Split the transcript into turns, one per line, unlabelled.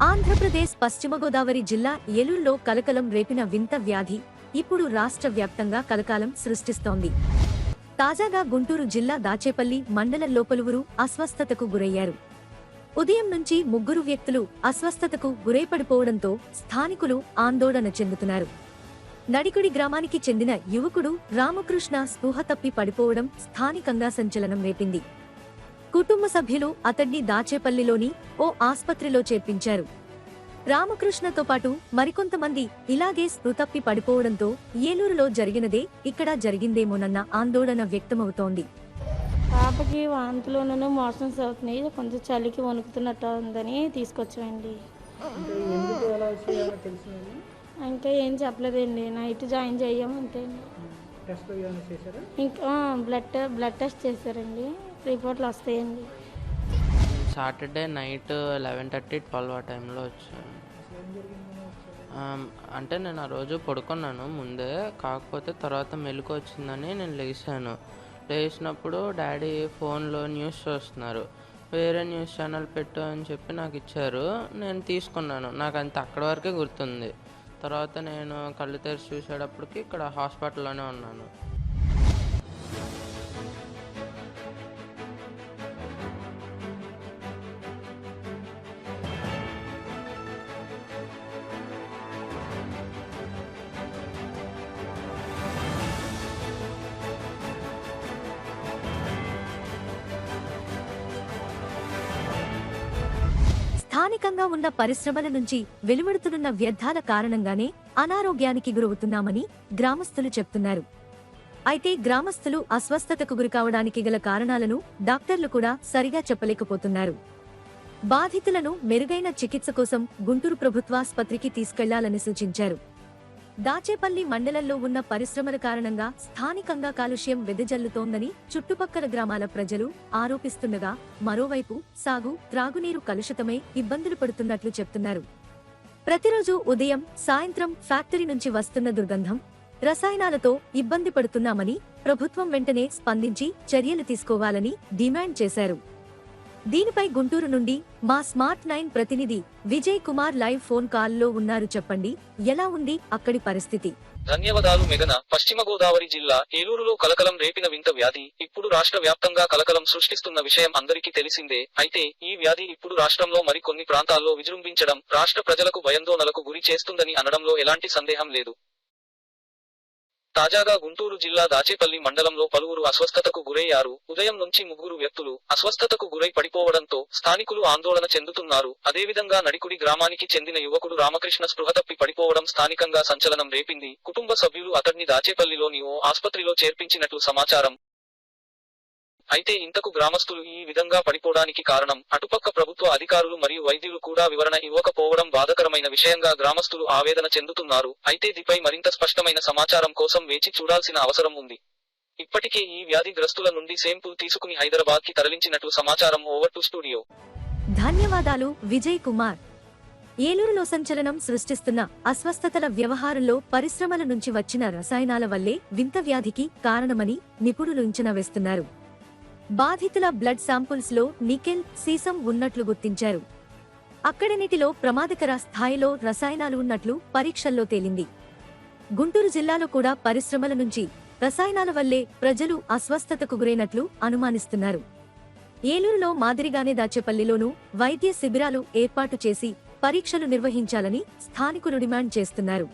ఆంధ్రప్రదేశ్ పశ్చిమ గోదావరి జిల్లా ఏలూరులో కలకలం రేపిన వింత వ్యాధి ఇప్పుడు రాష్ట్ర వ్యాప్తంగా కలకాలం సృష్టిస్తోంది. తాజాగా గుంటూరు జిల్లా దాచేపల్లి మండలంలో పలువురు అస్వస్థతకు గురయ్యారు. ఉదయం నుంచి ముగ్గురు వ్యక్తులు అస్వస్థతకు గురైపడిపోవడంతో స్థానికులు ఆందోళన చెందుతున్నారు. నడికుడి గ్రామానికి చెందిన యువకుడు రామకృష్ణ స్పృహ తప్పి పడిపోవడం స్థానికంగా సంచలనం రేపింది. కుటుంబ సభ్యులు అతడ్ని దాచేపల్లిలోని ఓ ఆస్పత్రిలో చేర్పించారు. రామకృష్ణతో పాటు మరికొంతమంది ఇలాగే స్పృతప్పి పడిపోవడంతో ఏలూరులో జరిగినదే ఇక్కడ జరిగిందేమోనన్న ఆందోళన వ్యక్తమవుతోంది.
పాపకి వాంతులోనూ మోషన్స్ అవుతున్నాయి, కొంచెం చలికి వణుకుతున్నట్టు ఉందని తీసుకొచ్చామండి. ఇంకా ఏం చెప్పలేదండి, నైట్ జాయిన్ చేయం అంతే. ఇంకా బ్లడ్ టెస్ట్ చేశారండి, రిపోర్ట్లు వస్తాయండి.
సాటర్డే నైట్ 11:30, 12 ఆ టైంలో వచ్చాను. అంటే నేను ఆ రోజు పడుకున్నాను ముందే, కాకపోతే తర్వాత మెలకు వచ్చిందని నేను లేచినప్పుడు డాడీ ఫోన్లో న్యూస్ చూస్తున్నారు. వేరే న్యూస్ ఛానల్ పెట్టు అని చెప్పి నాకు ఇచ్చారు. నేను తీసుకున్నాను. నాకు అంత అక్కడి వరకే గుర్తుంది. తర్వాత నేను కళ్ళు తెరిచి చూసేటప్పటికి ఇక్కడ హాస్పిటల్లోనే ఉన్నాను.
స్థానికంగా ఉన్న పరిశ్రమల నుంచి వెలువడుతున్న వ్యర్థాల కారణంగానే అనారోగ్యానికి గురవుతున్నామని గ్రామస్తులు చెప్తున్నారు. అయితే గ్రామస్తులు అస్వస్థతకు గురికావడానికి గల కారణాలను డాక్టర్లు కూడా సరిగా చెప్పలేకపోతున్నారు. బాధితులను మెరుగైన చికిత్స కోసం గుంటూరు ప్రభుత్వాసుపత్రికి తీసుకెళ్లాలని సూచించారు. దాచేపల్లి మండలంలో ఉన్న పరిశ్రమల కారణంగా స్థానికంగా కాలుష్యం వెదజల్లుతోందని చుట్టుపక్కల గ్రామాల ప్రజలు ఆరోపిస్తుండగా, మరోవైపు సాగు, త్రాగునీరు కలుషితమై ఇబ్బందులు పడుతున్నట్లు చెప్తున్నారు. ప్రతిరోజు ఉదయం, సాయంత్రం ఫ్యాక్టరీ నుంచి వస్తున్న దుర్గంధం, రసాయనాలతో ఇబ్బంది పడుతున్నామని ప్రభుత్వం వెంటనే స్పందించి చర్యలు తీసుకోవాలని డిమాండ్ చేశారు. దీనిపై గుంటూరు నుండి మా స్మార్ట్ 9 ప్రతినిధి విజయ్ కుమార్ లైవ్ ఫోన్ కాల్లో ఉన్నారు. చెప్పండి, ఎలా ఉంది అక్కడి పరిస్థితి?
ధన్యవాదాలు మేఘన. పశ్చిమ గోదావరి జిల్లా ఏలూరులో కలకలం రేపిన వింత వ్యాధి ఇప్పుడు రాష్ట్ర వ్యాప్తంగా కలకలం సృష్టిస్తున్న విషయం అందరికీ తెలిసిందే. అయితే ఈ వ్యాధి ఇప్పుడు రాష్ట్రంలో మరి కొన్ని ప్రాంతాల్లో విజృంభించడం రాష్ట్ర ప్రజలకు భయాందోళనలకు గురి చేస్తుందని అనడంలో ఎలాంటి సందేహం లేదు. తాజాగా గుంటూరు జిల్లా దాచేపల్లి మండలంలో పలువురు అస్వస్థతకు గురయ్యారు. ఉదయం నుంచి ముగ్గురు వ్యక్తులు అస్వస్థతకు గురై పడిపోవడంతో స్థానికులు ఆందోళన చెందుతున్నారు. అదేవిధంగా నడికుడి గ్రామానికి చెందిన యువకుడు రామకృష్ణ స్పృహ తప్పి పడిపోవడం స్థానికంగా సంచలనం రేపింది. కుటుంబ సభ్యులు అతడ్ని దాచేపల్లిలోని ఓ ఆస్పత్రిలో చేర్పించినట్లు సమాచారం. అయితే ఇంతకు గ్రామస్తులు ఈ విధంగా పడిపోవడానికి కారణం అటుపక్క ప్రభుత్వ అధికారులు మరియు వైద్యులు కూడా వివరణ ఇవ్వకపోవడం బాధాకరమైన విషయంగా గ్రామస్తులు ఆవేదన చెందుతున్నారు. అయితే దీపై మరింత స్పష్టమైన సమాచారం కోసం వేచి చూడాల్సిన అవసరం ఉంది. ఇప్పటికే ఈ వ్యాధిగ్రస్తుల నుండి శాంపుల్ తీసుకుని హైదరాబాద్ కి తరలించినట్లు సమాచారం. Over to studio.
ధన్యవాదాలు విజయ్ కుమార్. ఏలూరులో సంచలనం సృష్టిస్తున్న అస్వస్థతల వ్యవహారంలో పరిశ్రమల నుంచి వచ్చిన రసాయనాల వల్లే వింత వ్యాధికి కారణమని నిపుణులు అంచనా వేస్తున్నారు. బాధితుల బ్లడ్ శాంపుల్స్ లో నికెల్, సీసం ఉన్నట్లు గుర్తించారు. అక్కడి నీటిలో ప్రమాదకర స్థాయిలో రసాయనాలు ఉన్నట్లు పరీక్షల్లో తేలింది. గుంటూరు జిల్లాలో కూడా పరిశ్రమల నుంచి రసాయనాల వల్లే ప్రజలు అస్వస్థతకు గురైనట్లు అనుమానిస్తున్నారు. ఏలూరులో మాదిరిగానే దాచేపల్లిలోనూ వైద్య శిబిరాలు ఏర్పాటు చేసి పరీక్షలు నిర్వహించాలని స్థానికులు డిమాండ్ చేస్తున్నారు.